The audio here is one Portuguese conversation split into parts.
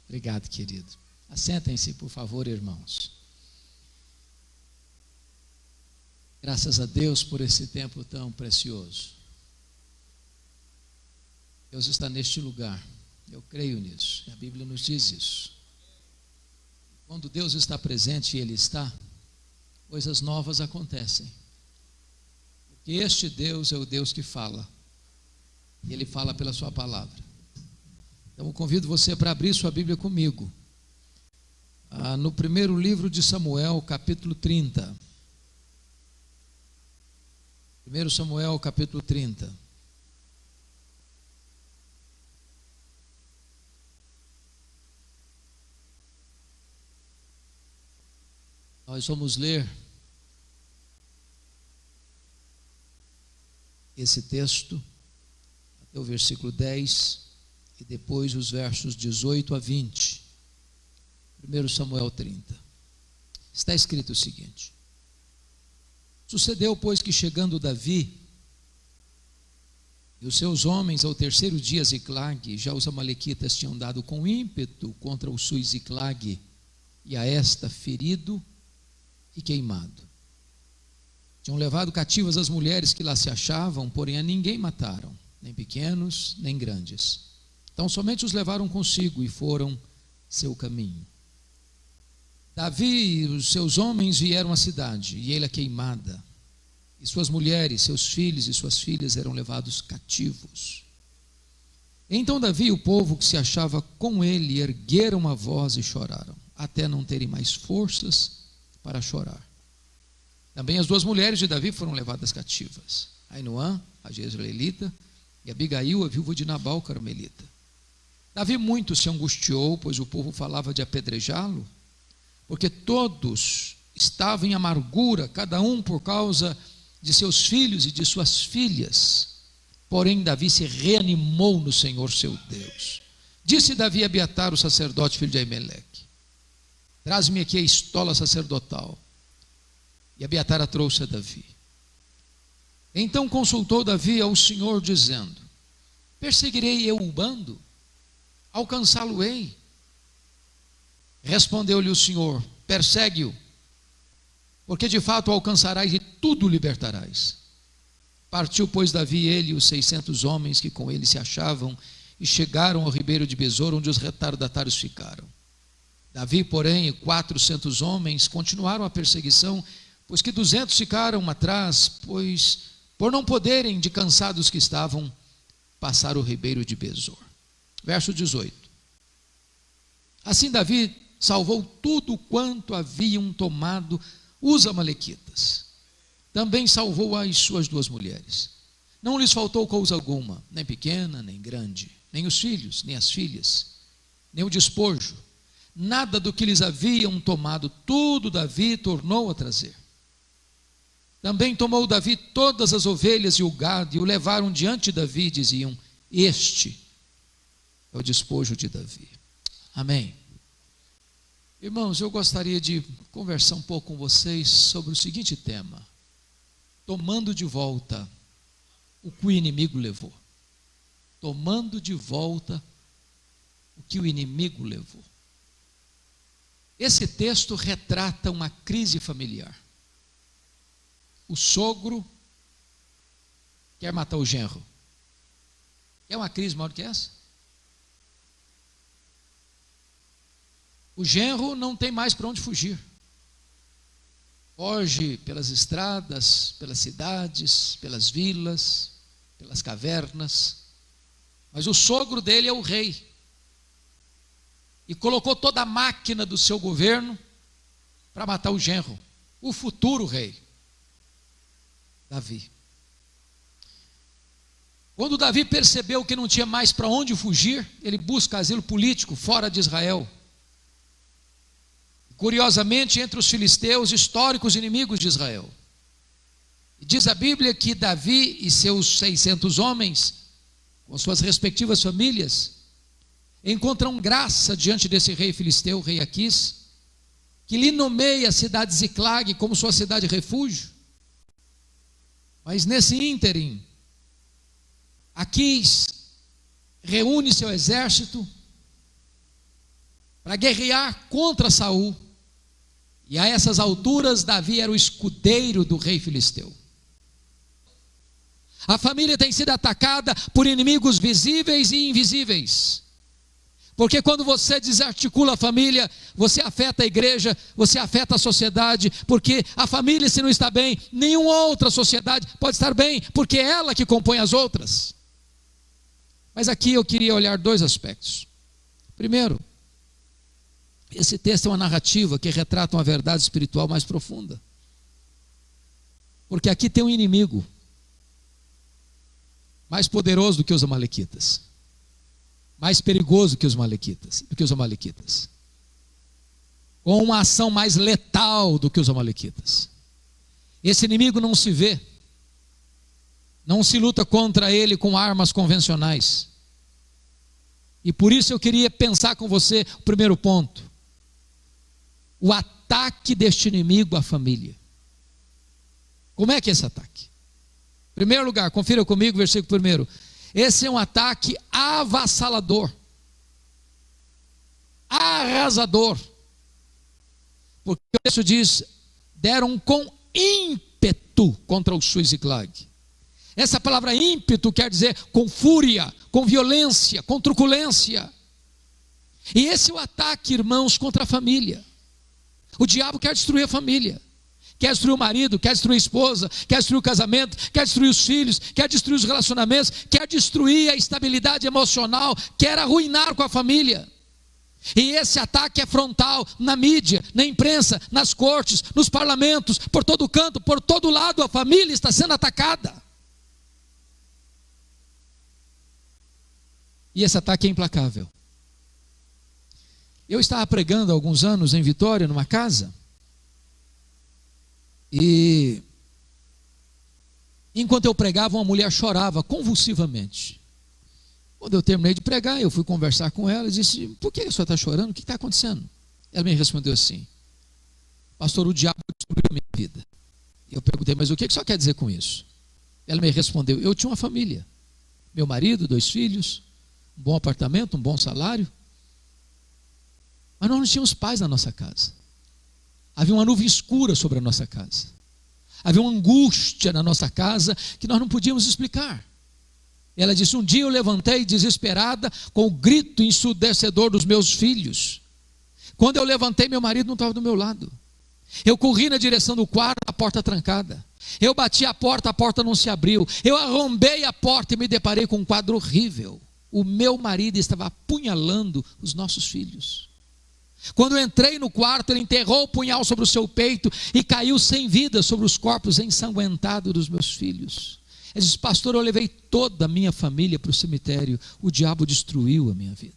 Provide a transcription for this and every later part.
Obrigado, querido. Assentem-se, por favor, irmãos. Graças a Deus por esse tempo tão precioso. Deus está neste lugar. Eu creio nisso. A Bíblia nos diz isso. Quando Deus está presente e Ele está, coisas novas acontecem. Porque este Deus é o Deus que fala. E Ele fala pela sua palavra. Então eu convido você para abrir sua Bíblia comigo. No primeiro livro de Samuel, capítulo 30. 1 Samuel, capítulo 30. Nós vamos ler esse texto até o versículo 10 e depois os versos 18 a 20. 1 Samuel 30. Está escrito o seguinte: Sucedeu, pois, que chegando Davi e os seus homens ao terceiro dia a Ziclag, já os amalequitas tinham dado com ímpeto contra o sul Ziclag, e a esta ferido e queimado. Tinham levado cativas as mulheres que lá se achavam, porém a ninguém mataram, nem pequenos, nem grandes. Então somente os levaram consigo e foram seu caminho. Davi e os seus homens vieram à cidade, e ela queimada, e suas mulheres, seus filhos e suas filhas eram levados cativos. Então Davi e o povo que se achava com ele ergueram a voz e choraram, até não terem mais forças para chorar. Também as duas mulheres de Davi foram levadas cativas, Ainoã, a jezreelita, e Abigail, a viúva de Nabal, carmelita. Davi muito se angustiou, pois o povo falava de apedrejá-lo, porque todos estavam em amargura, cada um por causa de seus filhos e de suas filhas. Porém Davi se reanimou no Senhor seu Deus. Disse Davi a Abiatar, o sacerdote, filho de Aimeleque: Traz-me aqui a estola sacerdotal. E Abiatar a trouxe a Davi. Então consultou Davi ao Senhor, dizendo: Perseguirei eu o bando? Alcançá-lo-ei? Respondeu-lhe o Senhor: Persegue-o, porque de fato o alcançarás e tudo o libertarás. Partiu, pois, Davi, ele e os 600 homens que com ele se achavam, e chegaram ao ribeiro de Besor, onde os retardatários ficaram. Davi, porém, e 400 homens continuaram a perseguição, pois que 200 ficaram atrás, pois por não poderem, de cansados que estavam, passar o ribeiro de Besor. Verso 18. Assim Davi salvou tudo quanto haviam tomado os amalequitas. Também salvou as suas duas mulheres. Não lhes faltou coisa alguma, nem pequena, nem grande, nem os filhos, nem as filhas, nem o despojo. Nada do que lhes haviam tomado, tudo Davi tornou a trazer. Também tomou Davi todas as ovelhas e o gado, e o levaram diante de Davi, e diziam: Este é o despojo de Davi. Amém. Irmãos, eu gostaria de conversar um pouco com vocês sobre o seguinte tema: tomando de volta o que o inimigo levou. Tomando de volta o que o inimigo levou. Esse texto retrata uma crise familiar. O sogro quer matar o genro. É uma crise maior que essa? O genro não tem mais para onde fugir. Foge pelas estradas, pelas cidades, pelas vilas, pelas cavernas. Mas o sogro dele é o rei. E colocou toda a máquina do seu governo para matar o genro, o futuro rei, Davi. Quando Davi percebeu que não tinha mais para onde fugir, ele busca asilo político fora de Israel. Curiosamente, entre os filisteus, históricos inimigos de Israel. E diz a Bíblia que Davi e seus 600 homens, com suas respectivas famílias, encontram graça diante desse rei filisteu, rei Aquis, que lhe nomeia a cidade Ziclag como sua cidade refúgio. Mas nesse ínterim, Aquis reúne seu exército para guerrear contra Saul. E a essas alturas, Davi era o escudeiro do rei filisteu. A família tem sido atacada por inimigos visíveis e invisíveis. Porque quando você desarticula a família, você afeta a igreja, você afeta a sociedade. Porque a família, se não está bem, nenhuma outra sociedade pode estar bem, porque é ela que compõe as outras. Mas aqui eu queria olhar dois aspectos. Primeiro, esse texto é uma narrativa que retrata uma verdade espiritual mais profunda. Porque aqui tem um inimigo mais poderoso do que os amalequitas, mais perigoso do que os amalequitas, com uma ação mais letal do que os amalequitas. Esse inimigo não se vê, não se luta contra ele com armas convencionais. E por isso eu queria pensar com você o primeiro ponto: o ataque deste inimigo à família. Como é que é esse ataque? Em primeiro lugar, confira comigo, versículo 1. Esse é um ataque avassalador, arrasador. Porque o texto diz: deram com ímpeto contra o Sul e Ziclag. Essa palavra ímpeto quer dizer com fúria, com violência, com truculência. E esse é o ataque, irmãos, contra a família. O diabo quer destruir a família. Quer destruir o marido, quer destruir a esposa, quer destruir o casamento, quer destruir os filhos, quer destruir os relacionamentos, quer destruir a estabilidade emocional, quer arruinar com a família. E esse ataque é frontal, na mídia, na imprensa, nas cortes, nos parlamentos, por todo canto, por todo lado, a família está sendo atacada. E esse ataque é implacável. Eu estava pregando há alguns anos em Vitória, numa casa, e enquanto eu pregava, uma mulher chorava convulsivamente. Quando eu terminei de pregar, eu fui conversar com ela e disse: por que a senhora está chorando? O que está acontecendo? Ela me respondeu assim: pastor, o diabo destruiu a minha vida. Eu perguntei: mas o que a senhora quer dizer com isso? Ela me respondeu: eu tinha uma família, meu marido, 2 filhos, um bom apartamento, um bom salário, mas nós não tínhamos paz na nossa casa. Havia uma nuvem escura sobre a nossa casa. Havia uma angústia na nossa casa que nós não podíamos explicar. Ela disse: um dia eu levantei desesperada com o grito ensurdecedor dos meus filhos. Quando eu levantei, meu marido não estava do meu lado. Eu corri na direção do quarto, a porta trancada. Eu bati a porta não se abriu. Eu arrombei a porta e me deparei com um quadro horrível. O meu marido estava apunhalando os nossos filhos. Quando eu entrei no quarto, ele enterrou o punhal sobre o seu peito e caiu sem vida sobre os corpos ensanguentados dos meus filhos. Ele disse: pastor, eu levei toda a minha família para o cemitério, o diabo destruiu a minha vida.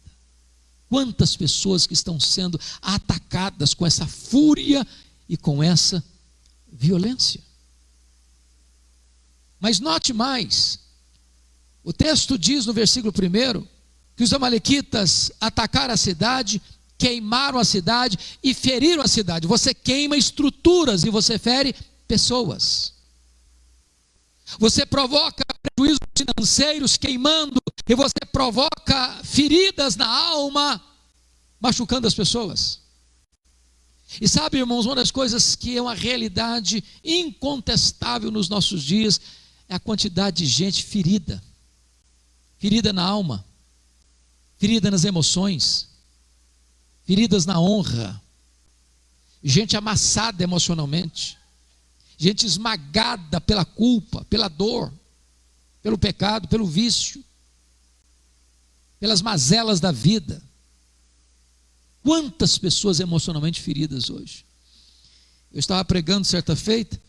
Quantas pessoas que estão sendo atacadas com essa fúria e com essa violência. Mas note mais, o texto diz no versículo 1 que os amalequitas atacaram a cidade, queimaram a cidade e feriram a cidade. Você queima estruturas e você fere pessoas. Você provoca prejuízos financeiros queimando, e você provoca feridas na alma, machucando as pessoas. E sabe, irmãos, uma das coisas que é uma realidade incontestável nos nossos dias é a quantidade de gente ferida. Ferida na alma, ferida nas emoções, feridas na honra, gente amassada emocionalmente, gente esmagada pela culpa, pela dor, pelo pecado, pelo vício, pelas mazelas da vida. Quantas pessoas emocionalmente feridas hoje. Eu estava pregando certa feita,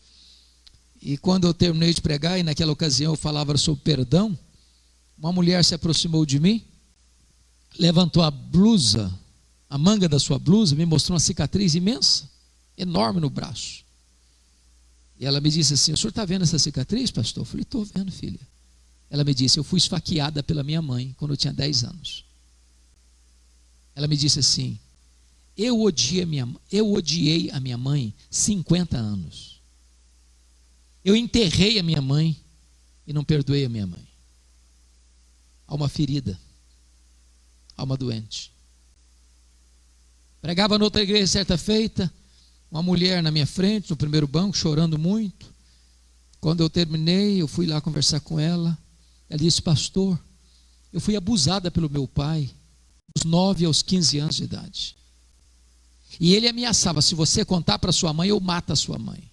e quando eu terminei de pregar, e naquela ocasião eu falava sobre perdão, uma mulher se aproximou de mim, levantou a blusa, a manga da sua blusa, me mostrou uma cicatriz imensa, enorme no braço. E ela me disse assim: o senhor está vendo essa cicatriz, pastor? Eu falei: estou vendo, filha. Ela me disse: eu fui esfaqueada pela minha mãe quando eu tinha 10 anos. Ela me disse assim: eu odiei a minha mãe 50 anos. Eu enterrei a minha mãe e não perdoei a minha mãe. Alma ferida, alma doente. Pregava noutra igreja certa feita, uma mulher na minha frente, no primeiro banco, chorando muito. Quando eu terminei, eu fui lá conversar com ela. Ela disse: pastor, eu fui abusada pelo meu pai, dos 9 aos 15 anos de idade. E ele ameaçava: se você contar para sua mãe, eu mato a sua mãe.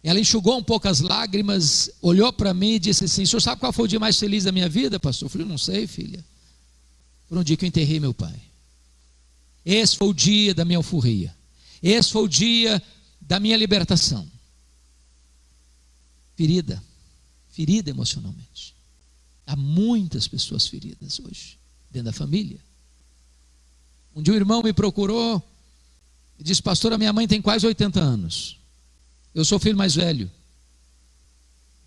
Ela enxugou um pouco as lágrimas, olhou para mim e disse assim: o senhor sabe qual foi o dia mais feliz da minha vida, pastor? Eu falei: não sei, filha. Foi um dia que eu enterrei meu pai. Esse foi o dia da minha alforria. Esse foi o dia da minha libertação. Ferida emocionalmente. Há muitas pessoas feridas hoje, dentro da família. Um dia um irmão me procurou e disse: pastor, a minha mãe tem quase 80 anos. Eu sou o filho mais velho.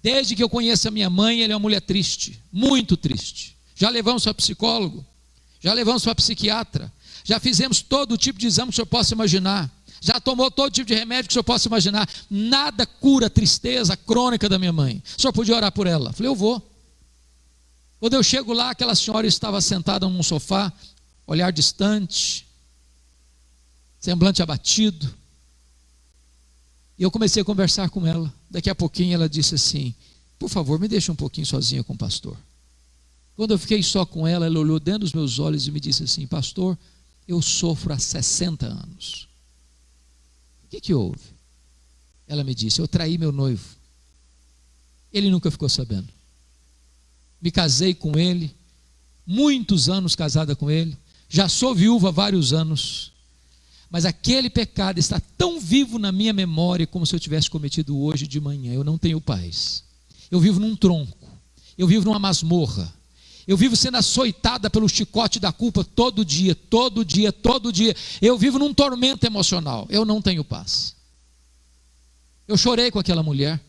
Desde que eu conheço a minha mãe, ela é uma mulher triste, muito triste. Já levamos para psicólogo, já levamos para psiquiatra, já fizemos todo tipo de exame que o senhor possa imaginar, já tomou todo tipo de remédio que o senhor possa imaginar. Nada cura a tristeza crônica da minha mãe. O senhor podia orar por ela? Eu falei: eu vou. Quando eu chego lá, aquela senhora estava sentada num sofá, olhar distante, semblante abatido. E eu comecei a conversar com ela. Daqui a pouquinho ela disse assim: por favor, me deixa um pouquinho sozinha com o pastor. Quando eu fiquei só com ela, ela olhou dentro dos meus olhos e me disse assim: pastor, eu sofro há 60 anos. O que houve? Ela me disse: eu traí meu noivo. Ele nunca ficou sabendo. Me casei com ele, muitos anos casada com ele, já sou viúva há vários anos, mas aquele pecado está tão vivo na minha memória como se eu tivesse cometido hoje de manhã. Eu não tenho paz. Eu vivo num tronco, eu vivo numa masmorra, eu vivo sendo açoitada pelo chicote da culpa todo dia. Eu vivo num tormento emocional. Eu não tenho paz. Eu chorei com aquela mulher,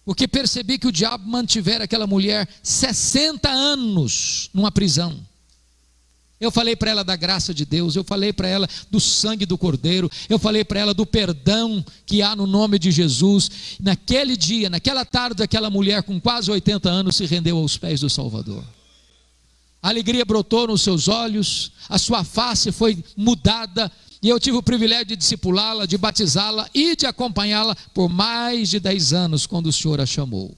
porque percebi que o diabo mantivera aquela mulher 60 anos numa prisão. Eu falei para ela da graça de Deus, eu falei para ela do sangue do Cordeiro, eu falei para ela do perdão que há no nome de Jesus. Naquele dia, naquela tarde, aquela mulher com quase 80 anos se rendeu aos pés do Salvador. A alegria brotou nos seus olhos, a sua face foi mudada, e eu tive o privilégio de discipulá-la, de batizá-la e de acompanhá-la por mais de 10 anos, quando o Senhor a chamou.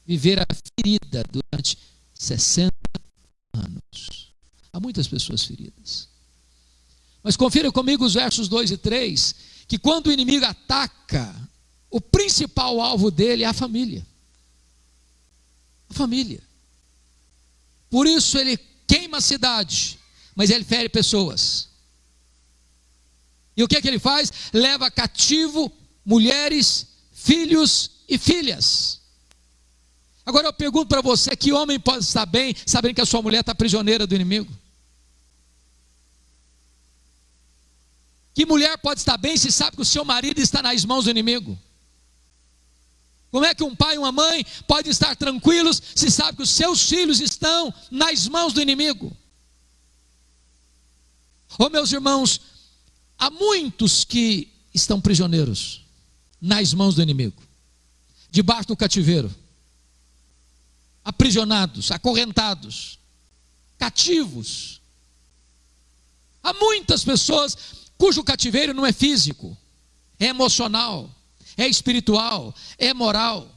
Viver a ferida durante 60 anos. Há muitas pessoas feridas. Mas confira comigo os versos 2 e 3, que quando o inimigo ataca, o principal alvo dele é a família. A família. Por isso ele queima a cidade, mas ele fere pessoas. E o que é que ele faz? Leva cativo mulheres, filhos e filhas. Agora eu pergunto para você: que homem pode estar bem sabendo que a sua mulher está prisioneira do inimigo? Que mulher pode estar bem se sabe que o seu marido está nas mãos do inimigo? Como é que um pai e uma mãe podem estar tranquilos se sabe que os seus filhos estão nas mãos do inimigo? Oh, meus irmãos, há muitos que estão prisioneiros nas mãos do inimigo, debaixo do cativeiro, aprisionados, acorrentados, cativos. Há muitas pessoas cujo cativeiro não é físico, é emocional, é espiritual, é moral.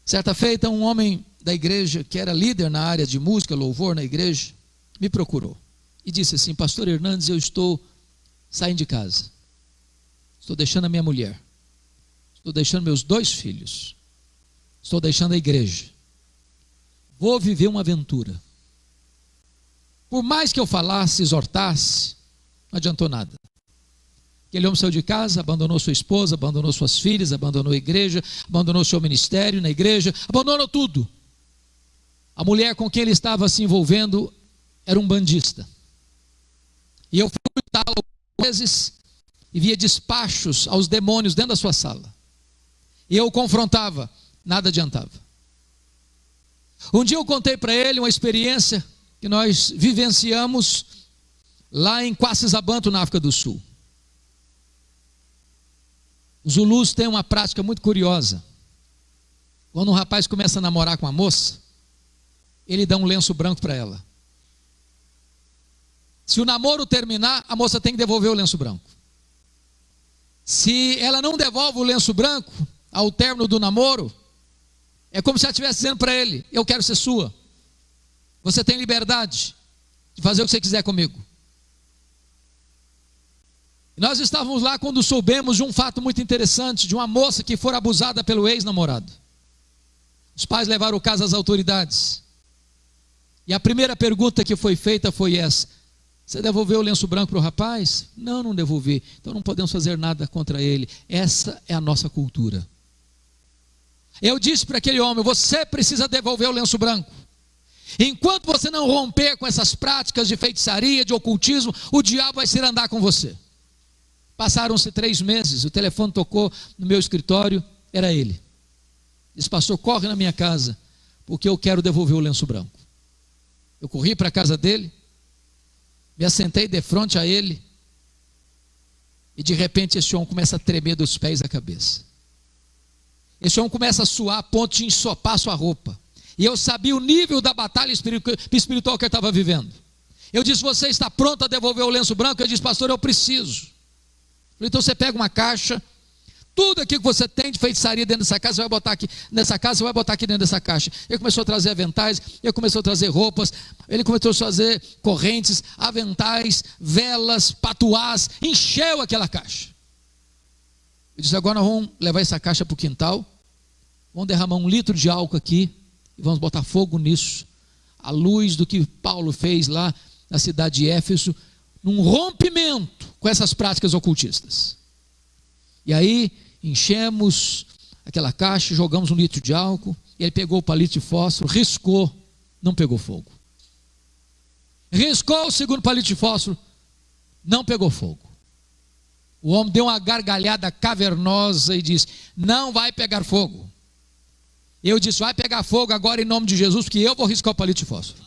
Certa feita, um homem da igreja, que era líder na área de música, louvor na igreja, me procurou e disse assim: pastor Hernandes, eu estou saindo de casa, estou deixando a minha mulher, estou deixando meus 2 filhos, estou deixando a igreja, vou viver uma aventura. Por mais que eu falasse, exortasse, não adiantou nada. Aquele homem saiu de casa, abandonou sua esposa, abandonou suas filhas, abandonou a igreja, abandonou seu ministério na igreja, abandonou tudo. A mulher com quem ele estava se envolvendo era um bandista. E eu fui visitá-lo algumas vezes e via despachos aos demônios dentro da sua sala. E eu o confrontava, nada adiantava. Um dia eu contei para ele uma experiência que nós vivenciamos lá em Quacisabanto, na África do Sul. Os Zulus têm uma prática muito curiosa. Quando um rapaz começa a namorar com uma moça, ele dá um lenço branco para ela. Se o namoro terminar, a moça tem que devolver o lenço branco. Se ela não devolve o lenço branco ao término do namoro, é como se ela estivesse dizendo para ele: eu quero ser sua. Você tem liberdade de fazer o que você quiser comigo. E nós estávamos lá quando soubemos de um fato muito interessante, de uma moça que foi abusada pelo ex-namorado. Os pais levaram o caso às autoridades. E a primeira pergunta que foi feita foi essa: você devolveu o lenço branco para o rapaz? Não, não devolvi. Então não podemos fazer nada contra ele. Essa é a nossa cultura. Eu disse para aquele homem: você precisa devolver o lenço branco. Enquanto você não romper com essas práticas de feitiçaria, de ocultismo, o diabo vai se andar com você. Passaram-se 3 meses, o telefone tocou no meu escritório, era ele. Disse: pastor, corre na minha casa, porque eu quero devolver o lenço branco. Eu corri para a casa dele, me assentei de frente a ele, e de repente esse homem começa a tremer dos pés à cabeça. Esse homem começa a suar a ponto de ensopar sua roupa. E eu sabia o nível da batalha espiritual que ele estava vivendo. Eu disse: você está pronto a devolver o lenço branco? Ele disse: pastor, eu preciso. Eu falei: então você pega uma caixa, tudo aquilo que você tem de feitiçaria dentro dessa casa, você vai botar aqui nessa casa, você vai botar aqui dentro dessa caixa. Ele começou a trazer aventais, ele começou a trazer roupas, ele começou a trazer correntes, aventais, velas, patuás, encheu aquela caixa. Eu disse: agora nós vamos levar essa caixa para o quintal, vamos derramar 1 litro de álcool aqui, e vamos botar fogo nisso, à luz do que Paulo fez lá na cidade de Éfeso, num rompimento com essas práticas ocultistas. E aí enchemos aquela caixa, jogamos 1 litro de álcool, e ele pegou o palito de fósforo, riscou, não pegou fogo. Riscou o segundo palito de fósforo, não pegou fogo. O homem deu uma gargalhada cavernosa e disse: não vai pegar fogo. Eu disse: vai pegar fogo agora em nome de Jesus, porque eu vou riscar o palito de fósforo.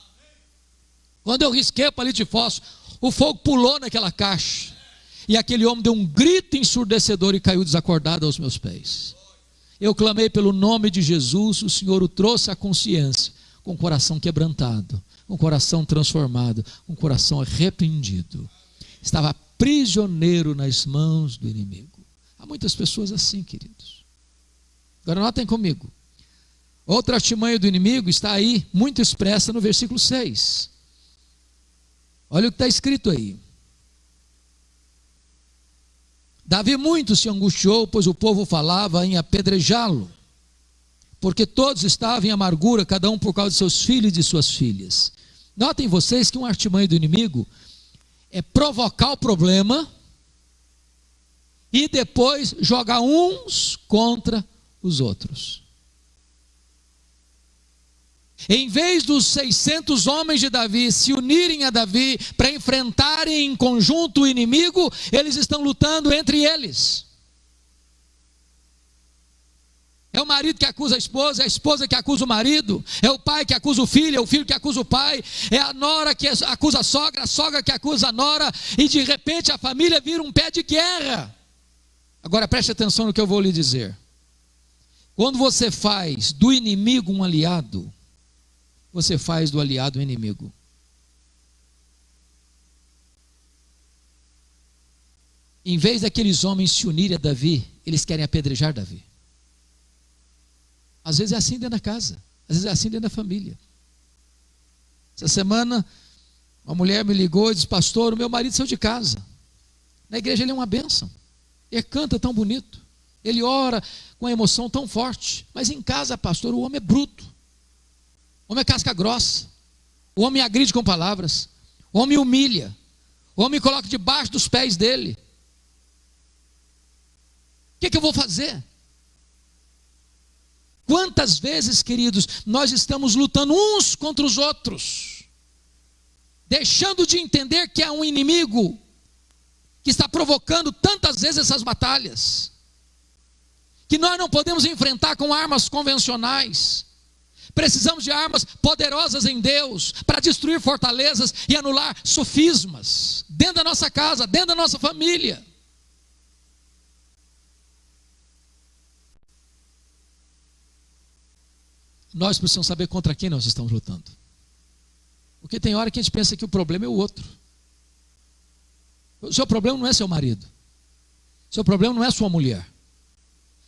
Quando eu risquei o palito de fósforo, o fogo pulou naquela caixa, e aquele homem deu um grito ensurdecedor e caiu desacordado aos meus pés. Eu clamei pelo nome de Jesus, o Senhor o trouxe à consciência, com o coração quebrantado, com o coração transformado, com o coração arrependido. Estava prisioneiro nas mãos do inimigo. Há muitas pessoas assim, queridos. Agora notem comigo. Outra artimanha do inimigo está aí, muito expressa no versículo 6. Olha o que está escrito aí. Davi muito se angustiou, pois o povo falava em apedrejá-lo, porque todos estavam em amargura, cada um por causa de seus filhos e de suas filhas. Notem vocês que um artimanho do inimigo é provocar o problema e depois jogar uns contra os outros. Em vez dos 600 homens de Davi se unirem a Davi para enfrentarem em conjunto o inimigo, eles estão lutando entre eles. É o marido que acusa a esposa que acusa o marido, é o pai que acusa o filho, é o filho que acusa o pai, é a nora que acusa a sogra que acusa a nora, e de repente a família vira um pé de guerra. Agora preste atenção no que eu vou lhe dizer. Quando você faz do inimigo um aliado, você faz do aliado um inimigo. Em vez daqueles homens se unirem a Davi, eles querem apedrejar Davi. Às vezes é assim dentro da casa, às vezes é assim dentro da família. Essa semana, uma mulher me ligou e disse: pastor, o meu marido saiu de casa. Na igreja ele é uma bênção, ele canta tão bonito, ele ora com a emoção tão forte, mas em casa, pastor, o homem é bruto. O homem é casca grossa, o homem agride com palavras, o homem humilha, o homem coloca debaixo dos pés dele. O que eu vou fazer? Quantas vezes, queridos, nós estamos lutando uns contra os outros, deixando de entender que há um inimigo que está provocando tantas vezes essas batalhas, que nós não podemos enfrentar com armas convencionais. Precisamos de armas poderosas em Deus para destruir fortalezas e anular sofismas dentro da nossa casa, dentro da nossa família. Nós precisamos saber contra quem nós estamos lutando. Porque tem hora que a gente pensa que o problema é o outro. O seu problema não é seu marido. Seu problema não é sua mulher.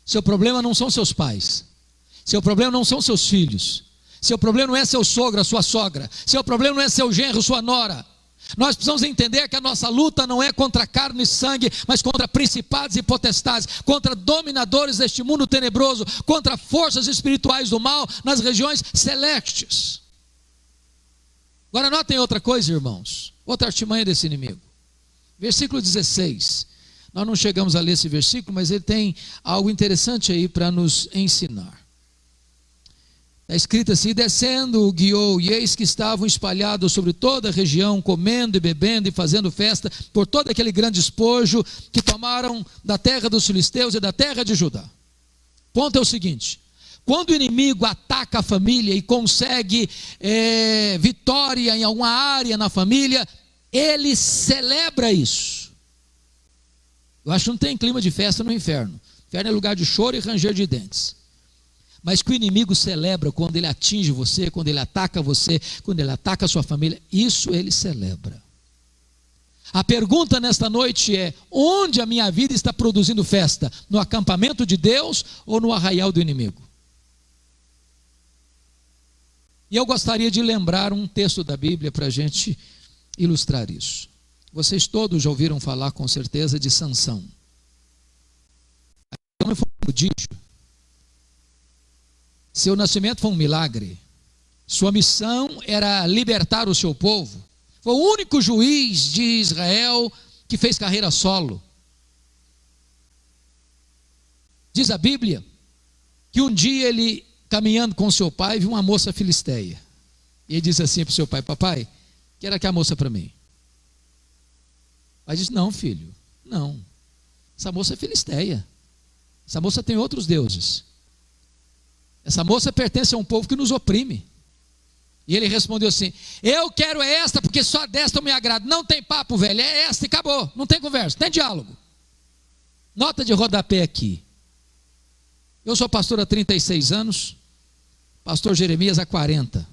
Seu problema não são seus pais. Seu problema não são seus filhos. Seu problema não é seu sogro, sua sogra. Seu problema não é seu genro, sua nora. Nós precisamos entender que a nossa luta não é contra carne e sangue, mas contra principados e potestades, contra dominadores deste mundo tenebroso, contra forças espirituais do mal nas regiões celestes. Agora notem outra coisa, irmãos, outra artimanha desse inimigo. Versículo 16. Nós não chegamos a ler esse versículo, mas ele tem algo interessante aí para nos ensinar. Está escrito assim: descendo o guiou, e eis que estavam espalhados sobre toda a região, comendo e bebendo e fazendo festa por todo aquele grande despojo que tomaram da terra dos filisteus e da terra de Judá. Ponto é o seguinte: quando o inimigo ataca a família e consegue vitória em alguma área na família, ele celebra isso. Eu acho que não tem clima de festa no inferno. O inferno é lugar de choro e ranger de dentes. Mas que o inimigo celebra quando ele atinge você, quando ele ataca você, quando ele ataca a sua família, isso ele celebra. A pergunta nesta noite é: onde a minha vida está produzindo festa? No acampamento de Deus ou no arraial do inimigo? E eu gostaria de lembrar um texto da Bíblia para a gente ilustrar isso. Vocês todos já ouviram falar com certeza de Sansão. Ele foi um prodígio. Seu nascimento foi um milagre. Sua missão era libertar o seu povo. Foi o único juiz de Israel que fez carreira solo. Diz a Bíblia que um dia ele, caminhando com seu pai, viu uma moça filisteia. E ele disse assim para o seu pai: papai, quero aquela moça para mim. O pai disse: não, filho, não. Essa moça é filisteia. Essa moça tem outros deuses. Essa moça pertence a um povo que nos oprime. E ele respondeu assim: eu quero esta, porque só desta eu me agrado. Não tem papo, velho, é esta e acabou. Não tem conversa, tem diálogo. Nota de rodapé aqui. Eu sou pastor há 36 anos, pastor Jeremias há 40.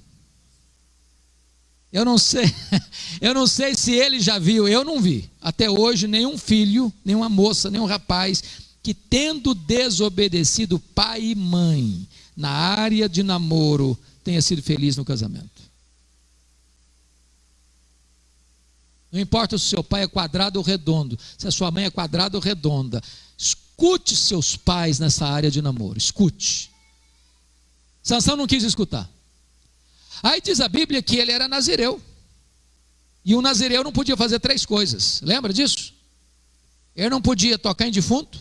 Eu não sei se ele já viu, eu não vi, até hoje, nenhum filho, nenhuma moça, nenhum rapaz, que tendo desobedecido pai e mãe, na área de namoro, tenha sido feliz no casamento. Não importa se o seu pai é quadrado ou redondo, se a sua mãe é quadrada ou redonda, escute seus pais nessa área de namoro, escute. Sansão não quis escutar. Aí diz a Bíblia que ele era nazireu, e um nazireu não podia fazer 3 coisas, lembra disso? Ele não podia tocar em defunto,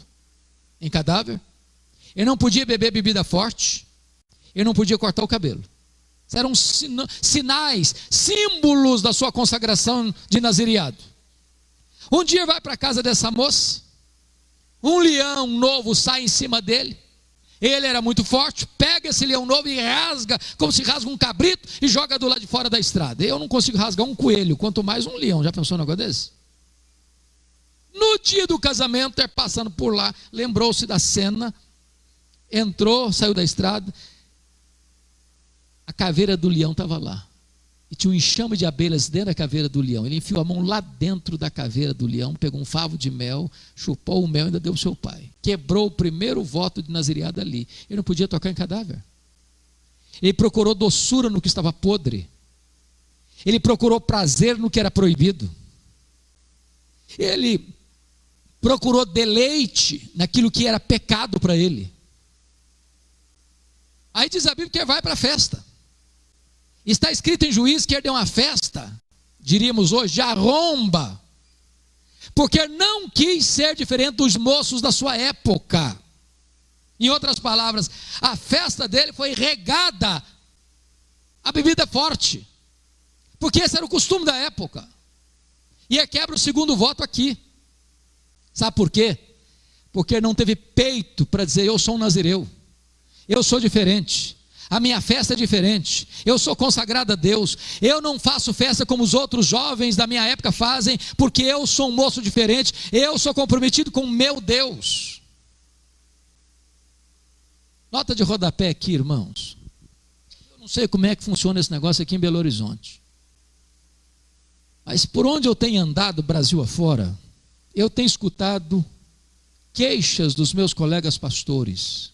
em cadáver, ele não podia beber bebida forte, ele não podia cortar o cabelo. Isso eram sinais, símbolos da sua consagração de nazireado. Um dia vai para a casa dessa moça, um leão novo sai em cima dele, ele era muito forte, pega esse leão novo e rasga, como se rasga um cabrito, e joga do lado de fora da estrada. Eu não consigo rasgar um coelho, quanto mais um leão. Já pensou num negócio desse? No dia do casamento, ele passando por lá, lembrou-se da cena, entrou, saiu da estrada, a caveira do leão estava lá, e tinha um enxame de abelhas dentro da caveira do leão. Ele enfiou a mão lá dentro da caveira do leão, pegou um favo de mel, chupou o mel e ainda deu ao seu pai. Quebrou o primeiro voto de nazireado ali. Ele não podia tocar em cadáver. Ele procurou doçura no que estava podre. Ele procurou prazer no que era proibido. Ele procurou deleite naquilo que era pecado para ele. Aí diz a Bíblia que ele vai para a festa. Está escrito em Juízes que ele deu uma festa, diríamos hoje, de arromba, porque não quis ser diferente dos moços da sua época. Em outras palavras, a festa dele foi regada a bebida forte, porque esse era o costume da época. E ele quebra o segundo voto aqui. Sabe por quê? Porque ele não teve peito para dizer: eu sou um nazireu, eu sou diferente, a minha festa é diferente, eu sou consagrado a Deus, eu não faço festa como os outros jovens da minha época fazem, porque eu sou um moço diferente, eu sou comprometido com o meu Deus. Nota de rodapé aqui, irmãos. Eu não sei como é que funciona esse negócio aqui em Belo Horizonte, mas por onde eu tenho andado Brasil afora, eu tenho escutado queixas dos meus colegas pastores,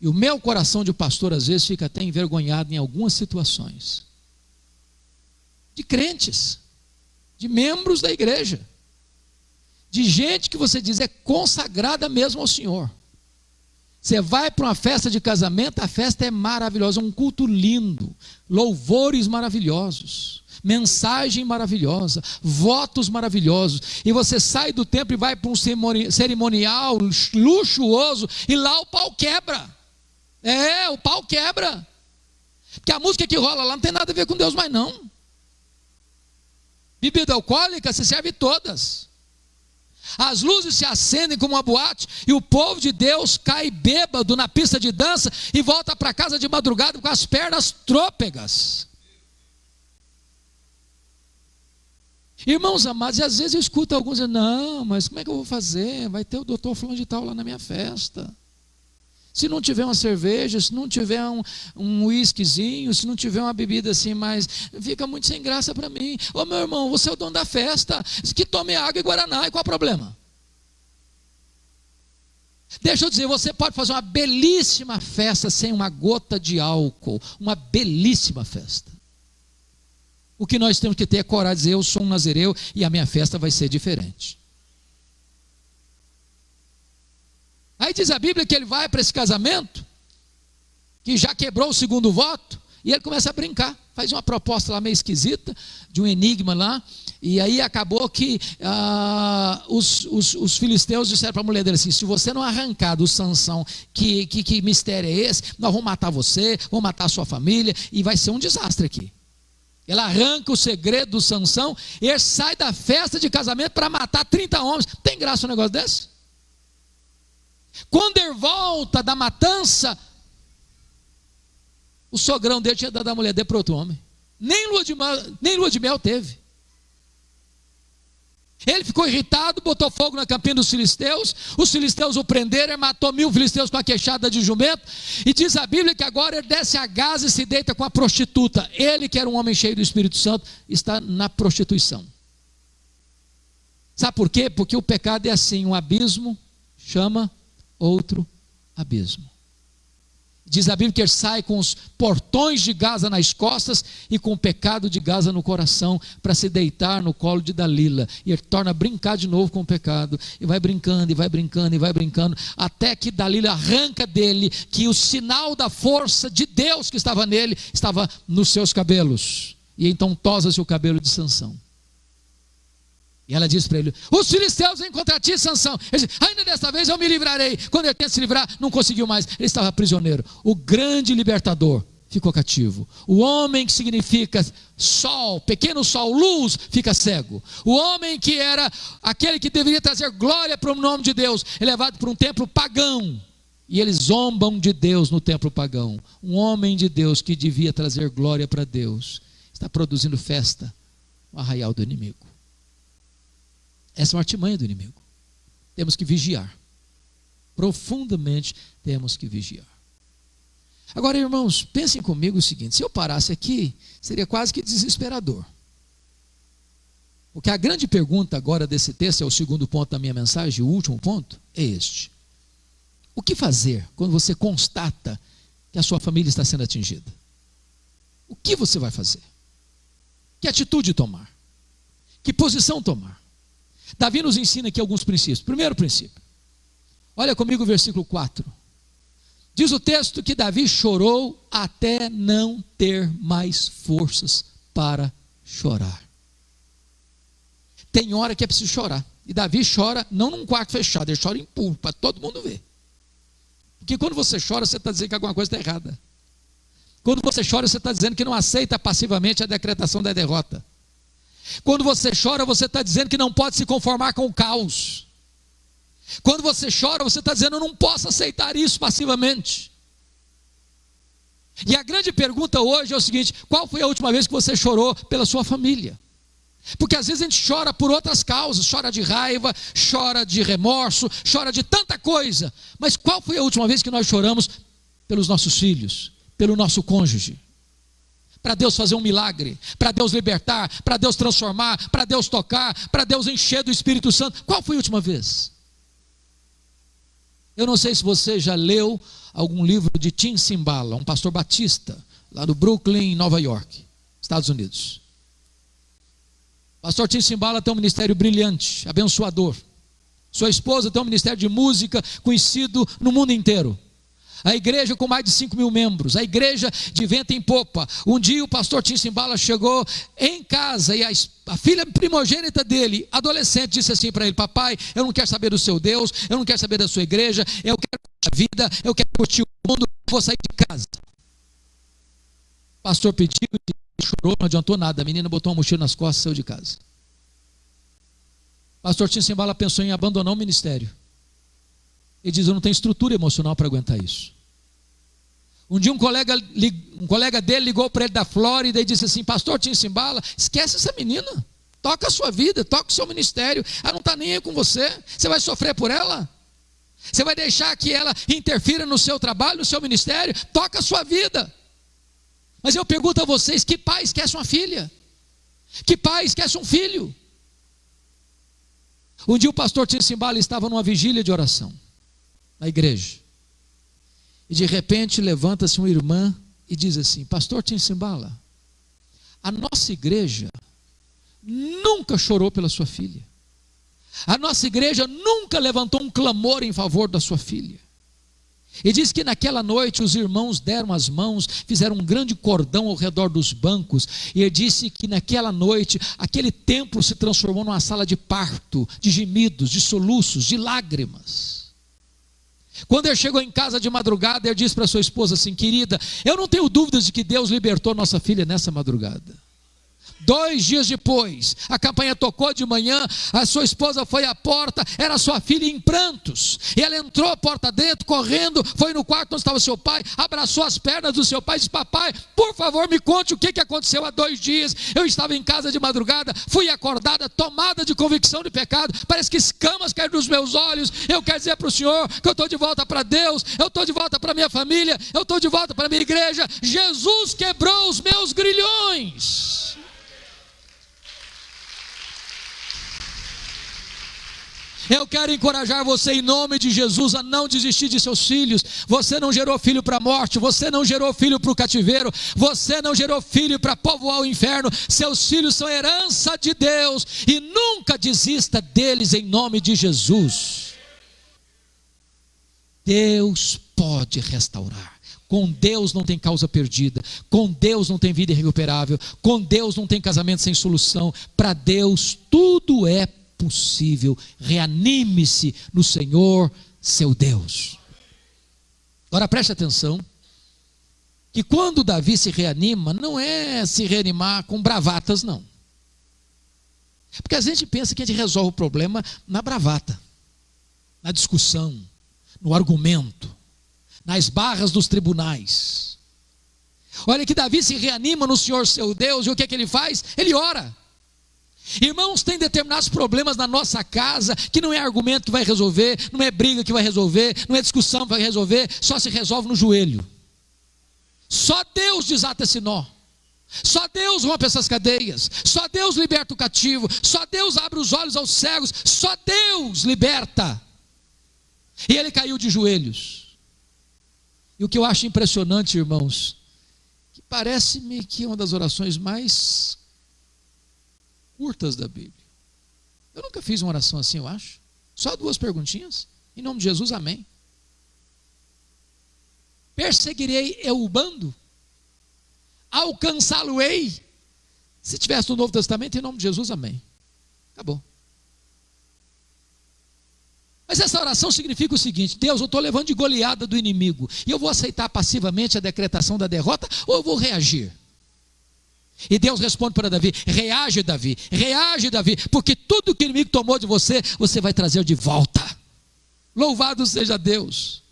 e o meu coração de pastor às vezes fica até envergonhado em algumas situações, de crentes, de membros da igreja, de gente que você diz é consagrada mesmo ao Senhor. Você vai para uma festa de casamento, a festa é maravilhosa, um culto lindo, louvores maravilhosos, mensagem maravilhosa, votos maravilhosos, e você sai do templo e vai para um cerimonial luxuoso, e lá o pau quebra. O pau quebra, porque a música que rola lá não tem nada a ver com Deus mais não. Bebida alcoólica se serve todas, as luzes se acendem como uma boate, e o povo de Deus cai bêbado na pista de dança e volta para casa de madrugada com as pernas trôpegas. Irmãos amados, e às vezes eu escuto alguns dizendo, não, mas como é que eu vou fazer? Vai ter o doutor fulano de tal lá na minha festa. Se não tiver uma cerveja, se não tiver um uísquezinho, se não tiver uma bebida assim, mas fica muito sem graça para mim. Ô meu irmão, você é o dono da festa, que tome água e guaraná, e qual é o problema? Deixa eu dizer, você pode fazer uma belíssima festa sem uma gota de álcool, uma belíssima festa. O que nós temos que ter é coragem de dizer, eu sou um nazireu e a minha festa vai ser diferente. Aí diz a Bíblia que ele vai para esse casamento, que já quebrou o segundo voto, e ele começa a brincar, faz uma proposta lá meio esquisita, de um enigma lá, e aí acabou que os filisteus disseram para a mulher dele assim, se você não arrancar do Sansão, que mistério é esse, nós vamos matar você, vamos matar a sua família, e vai ser um desastre aqui. Ela arranca o segredo do Sansão, e ele sai da festa de casamento para matar 30 homens, tem graça um negócio desse? Quando ele volta da matança, o sogrão dele tinha dado a mulher dele para outro homem. Nem lua de mel teve. Ele ficou irritado, botou fogo na campina dos filisteus. Os filisteus o prenderam, ele matou 1000 filisteus com a queixada de jumento. E diz a Bíblia que agora ele desce a Gaza e se deita com a prostituta. Ele, que era um homem cheio do Espírito Santo, está na prostituição. Sabe por quê? Porque o pecado é assim, um abismo chama outro abismo. Diz a Bíblia que ele sai com os portões de Gaza nas costas e com o pecado de Gaza no coração, para se deitar no colo de Dalila, e ele torna a brincar de novo com o pecado, e vai brincando, e vai brincando, e vai brincando, até que Dalila arranca dele, que o sinal da força de Deus que estava nele, estava nos seus cabelos, e então tosa-se o cabelo de Sansão. E ela disse para ele, os filisteus vêm contra ti, Sansão. Ele disse, ainda desta vez eu me livrarei. Quando ele tenta se livrar, não conseguiu mais, ele estava prisioneiro. O grande libertador ficou cativo. O homem que significa sol, pequeno sol, luz, fica cego. O homem que era aquele que deveria trazer glória para o nome de Deus, é levado para um templo pagão. E eles zombam de Deus no templo pagão. Um homem de Deus que devia trazer glória para Deus, está produzindo festa no arraial do inimigo. Essa é uma artimanha do inimigo. Temos que vigiar. Profundamente temos que vigiar. Agora, irmãos, pensem comigo o seguinte, se eu parasse aqui, seria quase que desesperador. Porque a grande pergunta agora desse texto, é o segundo ponto da minha mensagem, o último ponto, é este. O que fazer quando você constata que a sua família está sendo atingida? O que você vai fazer? Que atitude tomar? Que posição tomar? Davi nos ensina aqui alguns princípios. Primeiro princípio, olha comigo o versículo 4. Diz o texto que Davi chorou até não ter mais forças para chorar. Tem hora que é preciso chorar. E Davi chora não num quarto fechado, ele chora em público, para todo mundo ver. Porque quando você chora, você está dizendo que alguma coisa está errada. Quando você chora, você está dizendo que não aceita passivamente a decretação da derrota. Quando você chora, você está dizendo que não pode se conformar com o caos. Quando você chora, você está dizendo, eu não posso aceitar isso passivamente. E a grande pergunta hoje é o seguinte, qual foi a última vez que você chorou pela sua família? Porque às vezes a gente chora por outras causas, chora de raiva, chora de remorso, chora de tanta coisa. Mas qual foi a última vez que nós choramos pelos nossos filhos, pelo nosso cônjuge? para Deus fazer um milagre, para Deus libertar, para Deus transformar, para Deus tocar, para Deus encher do Espírito Santo. Qual foi a última vez? Eu não sei se você já leu algum livro de Tim Cymbala, um pastor batista, lá do Brooklyn, Nova York, Estados Unidos. Pastor Tim Cymbala tem um ministério brilhante, abençoador. Sua esposa tem um ministério de música conhecido no mundo inteiro. A igreja com mais de 5.000 membros, a igreja de vento em popa. Um dia o pastor Tim Cymbala chegou em casa e a filha primogênita dele, adolescente, disse assim para ele: papai, eu não quero saber do seu Deus, eu não quero saber da sua igreja, eu quero curtir a vida, eu quero curtir o mundo, eu vou sair de casa. O pastor pediu e chorou, não adiantou nada, a menina botou uma mochila nas costas e saiu de casa. O pastor Tim Cymbala pensou em abandonar o ministério. Ele diz: eu não tenho estrutura emocional para aguentar isso. Um dia um colega dele ligou para ele da Flórida e disse assim: pastor Tim Cymbala, esquece essa menina, toca a sua vida, toca o seu ministério, ela não está nem aí com você, você vai sofrer por ela? Você vai deixar que ela interfira no seu trabalho, no seu ministério? Toca a sua vida. Mas eu pergunto a vocês: que pai esquece uma filha? Que pai esquece um filho? Um dia o pastor Tim Cymbala estava numa vigília de oração na igreja, e de repente levanta-se uma irmã e diz assim: pastor Tim Cymbala, a nossa igreja nunca chorou pela sua filha, a nossa igreja nunca levantou um clamor em favor da sua filha. E diz que naquela noite os irmãos deram as mãos, fizeram um grande cordão ao redor dos bancos, e ele disse que naquela noite aquele templo se transformou numa sala de parto, de gemidos, de soluços, de lágrimas. Quando ele chegou em casa de madrugada, ele disse para sua esposa assim: querida, eu não tenho dúvidas de que Deus libertou nossa filha nessa madrugada. 2 dias depois, a campanha tocou de manhã, a sua esposa foi à porta, era sua filha em prantos, e ela entrou a porta dentro, correndo, foi no quarto onde estava seu pai, abraçou as pernas do seu pai e disse: papai, por favor me conte o que aconteceu há 2 dias, eu estava em casa de madrugada, fui acordada, tomada de convicção de pecado, parece que escamas caíram dos meus olhos, eu quero dizer para o Senhor que eu estou de volta para Deus, eu estou de volta para minha família, eu estou de volta para minha igreja, Jesus quebrou os meus grilhões. Eu quero encorajar você em nome de Jesus a não desistir de seus filhos. Você não gerou filho para a morte, você não gerou filho para o cativeiro, você não gerou filho para povoar o inferno. Seus filhos são herança de Deus e nunca desista deles em nome de Jesus. Deus pode restaurar. Com Deus não tem causa perdida, com Deus não tem vida irrecuperável, com Deus não tem casamento sem solução. Para Deus tudo é possível. Reanime-se no Senhor seu Deus. Agora preste atenção, que quando Davi se reanima, não é se reanimar com bravatas, não. Porque a gente pensa que a gente resolve o problema na bravata, na discussão, no argumento, nas barras dos tribunais. Olha que Davi se reanima no Senhor seu Deus, e o que é que ele faz? Ele ora. Irmãos, tem determinados problemas na nossa casa que não é argumento que vai resolver, não é briga que vai resolver, não é discussão que vai resolver, só se resolve no joelho. Só Deus desata esse nó, só Deus rompe essas cadeias, só Deus liberta o cativo, só Deus abre os olhos aos cegos, só Deus liberta. E ele caiu de joelhos. E o que eu acho impressionante, irmãos, que parece-me que é uma das orações mais curtas da Bíblia. Eu nunca fiz uma oração assim, eu acho. Só 2 perguntinhas. Em nome de Jesus, amém. Perseguirei eu o bando? Alcançá-lo-ei? Se tivesse no Novo Testamento, em nome de Jesus, amém. Acabou. Mas essa oração significa o seguinte: Deus, eu estou levando de goleada do inimigo, e eu vou aceitar passivamente a decretação da derrota, ou eu vou reagir? E Deus responde para Davi: reage Davi, porque tudo que o inimigo tomou de você, você vai trazer de volta. Louvado seja Deus.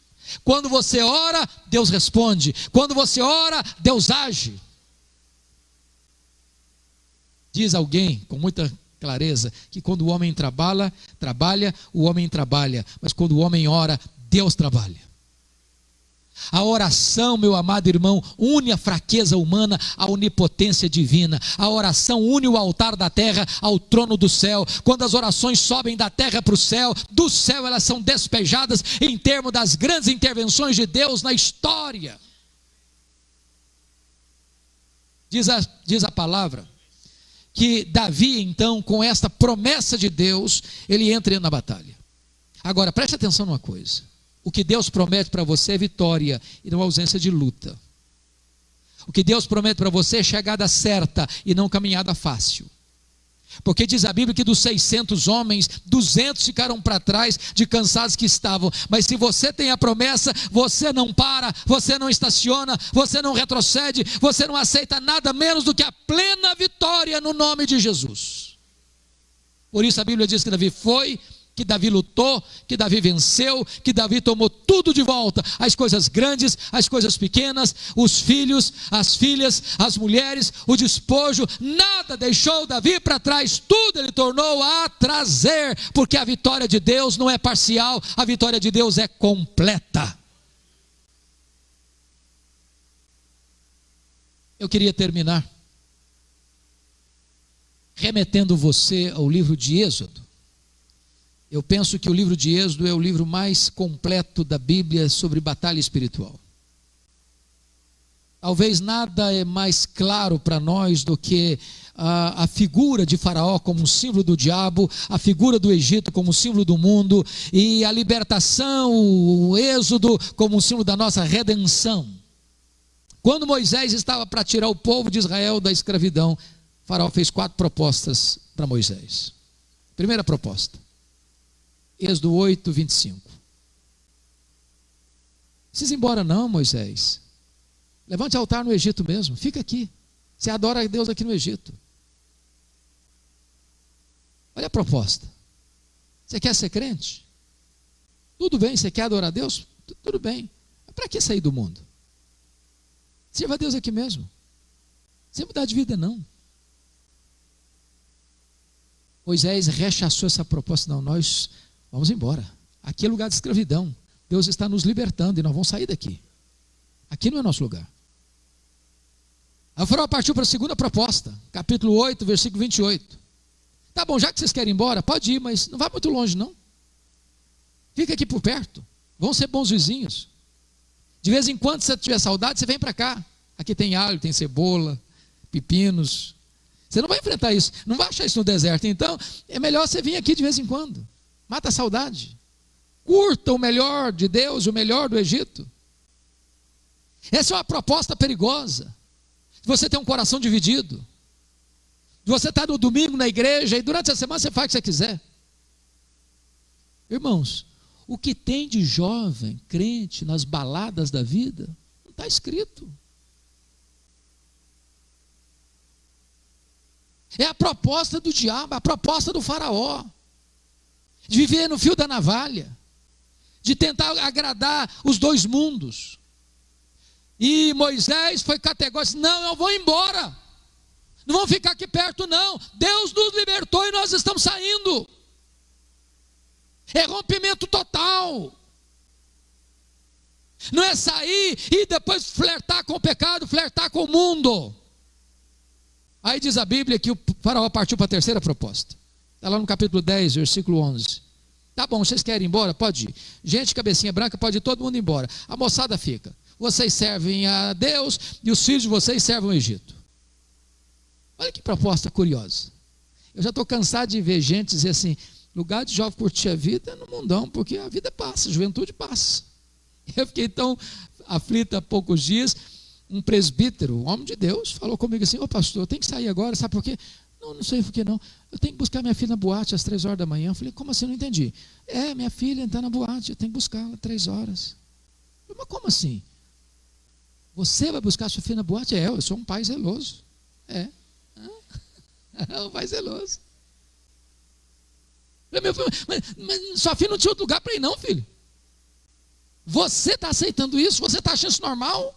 Quando você ora, Deus responde. Quando você ora, Deus age. Diz alguém com muita clareza que quando o homem trabalha, o homem trabalha, mas quando o homem ora, Deus trabalha. A oração, meu amado irmão, une a fraqueza humana à onipotência divina. A oração une o altar da terra ao trono do céu. Quando as orações sobem da terra para o céu, do céu elas são despejadas em termos das grandes intervenções de Deus na história. Diz a palavra que Davi, então, com esta promessa de Deus, ele entra na batalha. Agora, preste atenção numa coisa. O que Deus promete para você é vitória e não ausência de luta. O que Deus promete para você é chegada certa e não caminhada fácil. Porque diz a Bíblia que dos 600 homens, 200 ficaram para trás de cansados que estavam. Mas se você tem a promessa, você não para, você não estaciona, você não retrocede, você não aceita nada menos do que a plena vitória no nome de Jesus. Por isso a Bíblia diz que Davi foi, que Davi lutou, que Davi venceu, que Davi tomou tudo de volta, as coisas grandes, as coisas pequenas, os filhos, as filhas, as mulheres, o despojo, nada deixou Davi para trás, tudo ele tornou a trazer, porque a vitória de Deus não é parcial, a vitória de Deus é completa. Eu queria terminar remetendo você ao livro de Êxodo. Eu penso que o livro de Êxodo é o livro mais completo da Bíblia sobre batalha espiritual. Talvez nada é mais claro para nós do que a figura de Faraó como um símbolo do diabo, a figura do Egito como um símbolo do mundo, e a libertação, o Êxodo como um símbolo da nossa redenção. Quando Moisés estava para tirar o povo de Israel da escravidão, Faraó fez 4 propostas para Moisés. Primeira proposta, Êxodo 8, 25. Não precisa ir embora não, Moisés. Levante altar no Egito mesmo, fica aqui. Você adora a Deus aqui no Egito. Olha a proposta. Você quer ser crente? Tudo bem, você quer adorar a Deus? Tudo bem. Mas para que sair do mundo? Sirva a Deus aqui mesmo. Sem mudar de vida não. Moisés rechaçou essa proposta. Não, nós vamos embora. Aqui é lugar de escravidão. Deus está nos libertando e nós vamos sair daqui. Aqui não é nosso lugar. A Faraó partiu para a segunda proposta, capítulo 8, versículo 28. Tá bom, já que vocês querem ir embora, pode ir, mas não vá muito longe não. Fica aqui por perto. Vão ser bons vizinhos. De vez em quando, se você tiver saudade, você vem para cá. Aqui tem alho, tem cebola, pepinos. Você não vai enfrentar isso, não vai achar isso no deserto. Então, é melhor você vir aqui de vez em quando. Mata a saudade. Curta o melhor de Deus, o melhor do Egito. Essa é uma proposta perigosa. Se você tem um coração dividido, se você está no domingo na igreja e durante a semana você faz o que você quiser. Irmãos, o que tem de jovem crente nas baladas da vida, não está escrito. É a proposta do diabo, a proposta do Faraó, de viver no fio da navalha, de tentar agradar os dois mundos. E Moisés foi categórico, não, eu vou embora, não vamos ficar aqui perto não, Deus nos libertou e nós estamos saindo. É rompimento total. Não é sair e depois flertar com o pecado, flertar com o mundo. Aí diz a Bíblia que o Faraó partiu para a terceira proposta. Está lá no capítulo 10, versículo 11. Tá bom, vocês querem ir embora? Pode ir. Gente, cabecinha branca, pode ir todo mundo embora. A moçada fica. Vocês servem a Deus e os filhos de vocês servem o Egito. Olha que proposta curiosa. Eu já estou cansado de ver gente dizer assim, lugar de jovem curtir a vida é no mundão, porque a vida passa, a juventude passa. Eu fiquei tão aflito há poucos dias. Um presbítero, um homem de Deus, falou comigo assim, ô pastor, eu tenho que sair agora, sabe por quê? Não sei por que não. Eu tenho que buscar minha filha na boate às 3 horas da manhã. Eu falei, como assim? Eu não entendi. Minha filha está na boate, eu tenho que buscar ela às 3 horas. Eu falei, mas como assim? Você vai buscar sua filha na boate? Eu sou um pai zeloso. Um pai zeloso. Eu falei, meu filho, mas sua filha não tinha outro lugar para ir não, filho. Você está aceitando isso? Você está achando isso normal?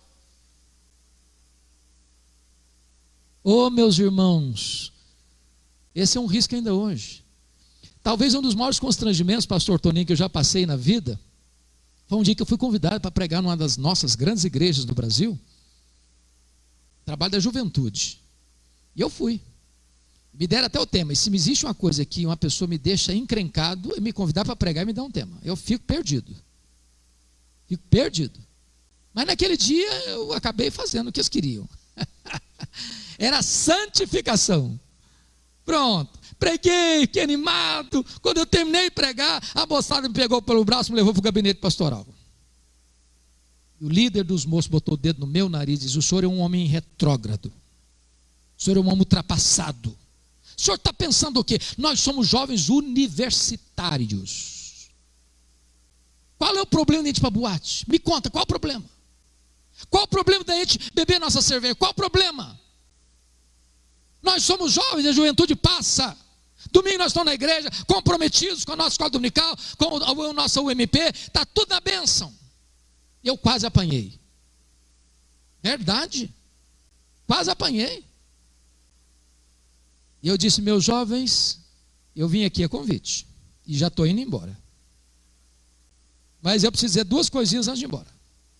Meus irmãos, esse é um risco ainda hoje. Talvez um dos maiores constrangimentos, pastor Toninho, que eu já passei na vida, Foi um dia que eu fui convidado para pregar numa das nossas grandes igrejas do Brasil, trabalho da juventude. E eu fui. Me deram até o tema. E se me existe uma coisa que uma pessoa me deixa encrencado, é me convidar para pregar e me dar um tema. Eu fico perdido. Fico perdido. Mas naquele dia eu acabei fazendo o que eles queriam. Era santificação. Pronto. Preguei, que animado. Quando eu terminei de pregar, a moçada me pegou pelo braço e me levou para o gabinete pastoral. E o líder dos moços botou o dedo no meu nariz e disse: o senhor é um homem retrógrado. O senhor é um homem ultrapassado. O senhor está pensando o quê? Nós somos jovens universitários. Qual é o problema da gente ir para boate? Me conta, qual é o problema? Qual é o problema da gente beber nossa cerveja? Qual é o problema? Nós somos jovens, a juventude passa. Domingo nós estamos na igreja, comprometidos com a nossa escola dominical, com a nossa UMP, está tudo na bênção. Eu quase apanhei. Verdade. Quase apanhei. E eu disse: meus jovens, eu vim aqui a convite. E já estou indo embora. Mas eu preciso dizer duas coisinhas antes de ir embora.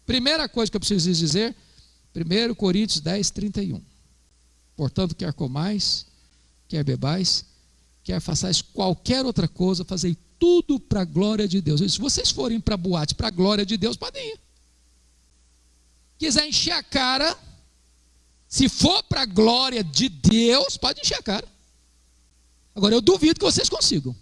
Primeira coisa que eu preciso dizer, 1 Coríntios 10, 31. Portanto, quer comais, quer bebais, quer façais qualquer outra coisa, fazei tudo para a glória de Deus. Se vocês forem para a boate, para a glória de Deus, podem ir. Quiser encher a cara, se for para a glória de Deus, pode encher a cara. Agora, eu duvido que vocês consigam.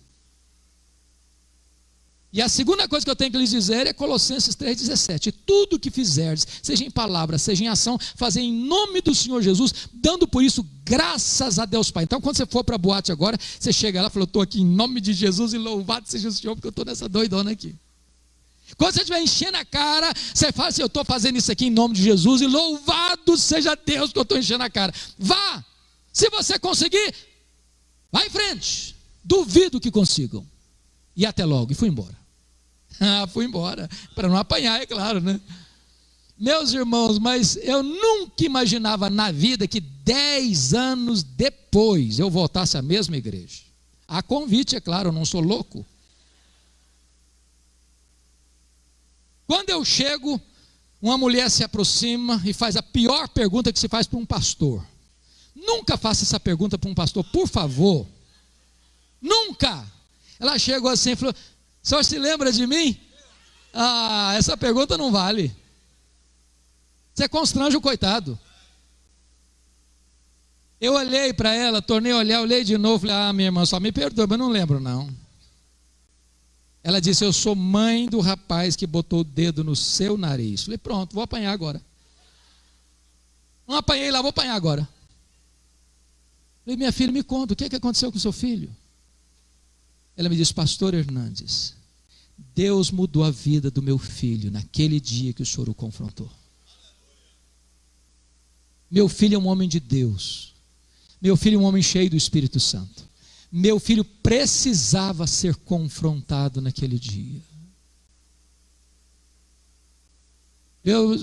E a segunda coisa que eu tenho que lhes dizer é Colossenses 3,17. Tudo que fizerdes, seja em palavra, seja em ação, fazer em nome do Senhor Jesus, dando por isso graças a Deus Pai. Então, quando você for para a boate agora, você chega lá e fala: eu estou aqui em nome de Jesus e louvado seja o Senhor, porque eu estou nessa doidona aqui. Quando você estiver enchendo a cara, você fala assim: eu estou fazendo isso aqui em nome de Jesus e louvado seja Deus que eu estou enchendo a cara. Vá! Se você conseguir, vá em frente. Duvido que consigam. E até logo. E fui embora. Fui embora. Para não apanhar, é claro, né? Meus irmãos, mas eu nunca imaginava na vida que 10 anos depois eu voltasse à mesma igreja. A convite, é claro, eu não sou louco. Quando eu chego, uma mulher se aproxima e faz a pior pergunta que se faz para um pastor. Nunca faça essa pergunta para um pastor, por favor. Nunca. Ela chegou assim e falou: o senhor se lembra de mim? Ah, essa pergunta não vale. Você constrange o coitado. Eu olhei para ela, tornei a olhar, olhei de novo, falei: ah, minha irmã, só me perdoa, mas não lembro não. Ela disse: eu sou mãe do rapaz que botou o dedo no seu nariz. Falei: pronto, vou apanhar agora. Não apanhei lá, vou apanhar agora. Falei: minha filha, me conta, o que aconteceu com o seu filho? Ela me disse: pastor Hernandes, Deus mudou a vida do meu filho naquele dia que o senhor o confrontou. Meu filho é um homem de Deus. Meu filho é um homem cheio do Espírito Santo. Meu filho precisava ser confrontado naquele dia.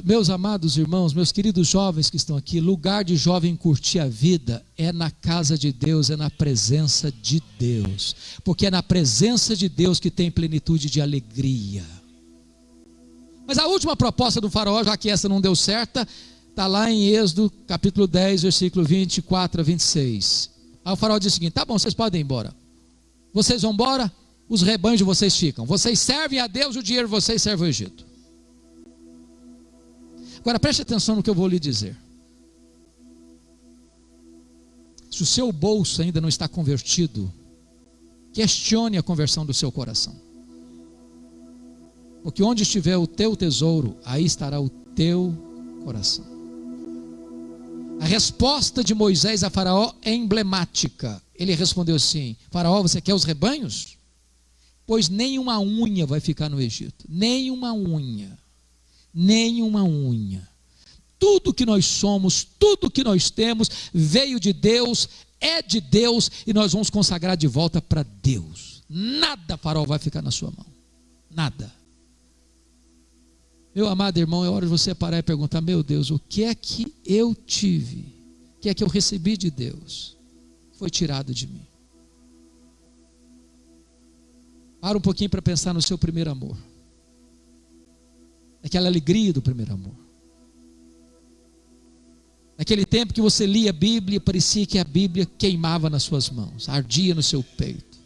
Meus amados irmãos, meus queridos jovens que estão aqui, lugar de jovem curtir a vida é na casa de Deus, é na presença de Deus, porque é na presença de Deus que tem plenitude de alegria. Mas a última proposta do faraó, já que essa não deu certa, está lá em Êxodo capítulo 10, versículo 24 a 26. Aí o faraó diz o seguinte: tá bom, vocês podem ir embora. Vocês vão embora, os rebanhos de vocês ficam. Vocês servem a Deus, o dinheiro de vocês serve ao Egito. Agora preste atenção no que eu vou lhe dizer. Se o seu bolso ainda não está convertido, questione a conversão do seu coração. Porque onde estiver o teu tesouro, aí estará o teu coração. A resposta de Moisés a Faraó é emblemática. Ele respondeu assim: Faraó, você quer os rebanhos? Pois nenhuma unha vai ficar no Egito. Nenhuma unha. Nenhuma unha. Tudo que nós somos, tudo que nós temos, veio de Deus, é de Deus, e nós vamos consagrar de volta para Deus. Nada, Faraó, vai ficar na sua mão. Nada. Meu amado irmão, é hora de você parar e perguntar: meu Deus, o que é que eu tive? O que é que eu recebi de Deus? Foi tirado de mim. Para um pouquinho para pensar no seu primeiro amor. daquela alegria do primeiro amor. Naquele tempo que você lia a Bíblia, parecia que a Bíblia queimava nas suas mãos, ardia no seu peito.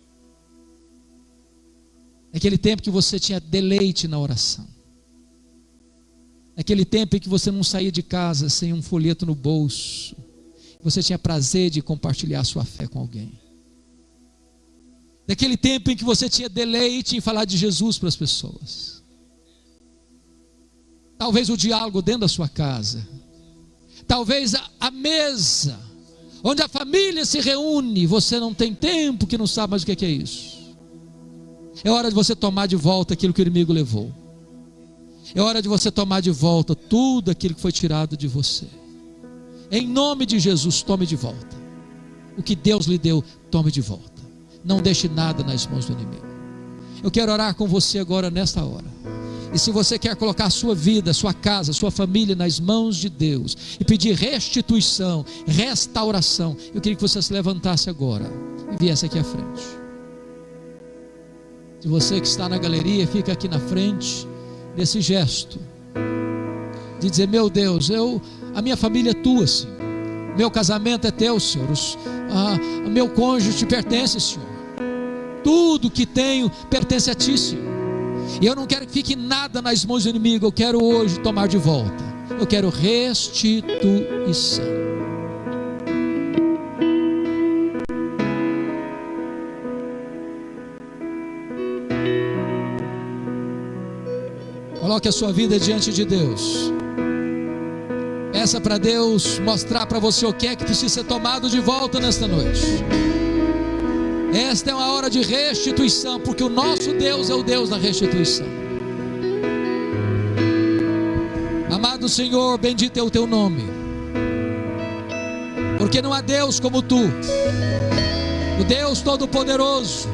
Naquele tempo que você tinha deleite na oração. Naquele tempo em que você não saía de casa sem um folheto no bolso. Você tinha prazer de compartilhar sua fé com alguém. Naquele tempo em que você tinha deleite em falar de Jesus para as pessoas. Talvez o diálogo dentro da sua casa. Talvez a mesa, onde a família se reúne, você não tem tempo, que não sabe mais o que é isso. É hora de você tomar de volta aquilo que o inimigo levou. É hora de você tomar de volta tudo aquilo que foi tirado de você. Em nome de Jesus, tome de volta. O que Deus lhe deu, tome de volta. Não deixe nada nas mãos do inimigo. Eu quero orar com você agora nesta hora. E se você quer colocar a sua vida, a sua casa, a sua família nas mãos de Deus e pedir restituição, restauração, eu queria que você se levantasse agora e viesse aqui à frente. Se você que está na galeria, fica aqui na frente desse gesto de dizer: meu Deus, a minha família é tua, Senhor. Meu casamento é teu, Senhor. O meu cônjuge te pertence, Senhor. Tudo que tenho pertence a ti, Senhor. E eu não quero que fique nada nas mãos do inimigo. Eu quero hoje tomar de volta. Eu quero restituição. Coloque a sua vida diante de Deus. Peça para Deus mostrar para você o que é que precisa ser tomado de volta nesta noite. Esta é uma hora de restituição, porque o nosso Deus é o Deus da restituição. Amado Senhor, bendito é o teu nome, porque não há Deus como tu, o Deus Todo-Poderoso,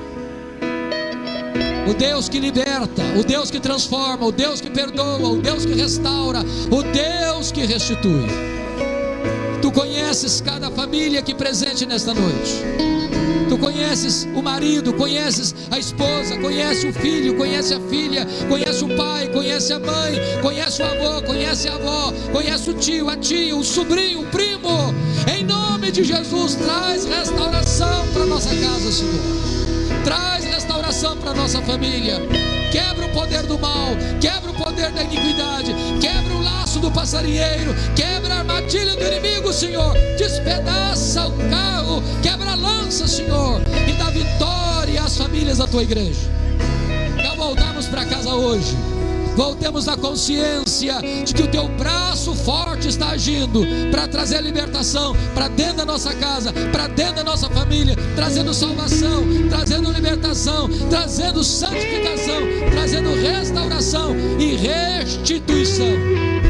o Deus que liberta, o Deus que transforma, o Deus que perdoa, o Deus que restaura, o Deus que restitui. Tu conheces cada família aqui presente nesta noite. Tu conheces o marido, conheces a esposa, conhece o filho, conhece a filha, conhece o pai, conhece a mãe, conhece o avô, conhece a avó, conhece o tio, a tia, o sobrinho, o primo. Em nome de Jesus, traz restauração para a nossa casa, Senhor. Traz restauração para a nossa família. Quebra o poder do mal, quebra o poder da iniquidade, quebra o laço do passarinheiro, quebra a armadilha do inimigo, Senhor. Despedaça o carro, quebra a lança, Senhor, e dá vitória às famílias da tua igreja. E ao voltarmos para casa hoje, voltemos à consciência de que o teu braço forte está agindo para trazer libertação para dentro da nossa casa, para dentro da nossa família, trazendo salvação, trazendo libertação, trazendo santificação, trazendo restauração e restituição.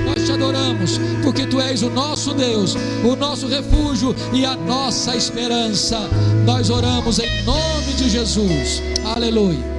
Nós te adoramos porque tu és o nosso Deus, o nosso refúgio e a nossa esperança. Nós oramos em nome de Jesus. Aleluia.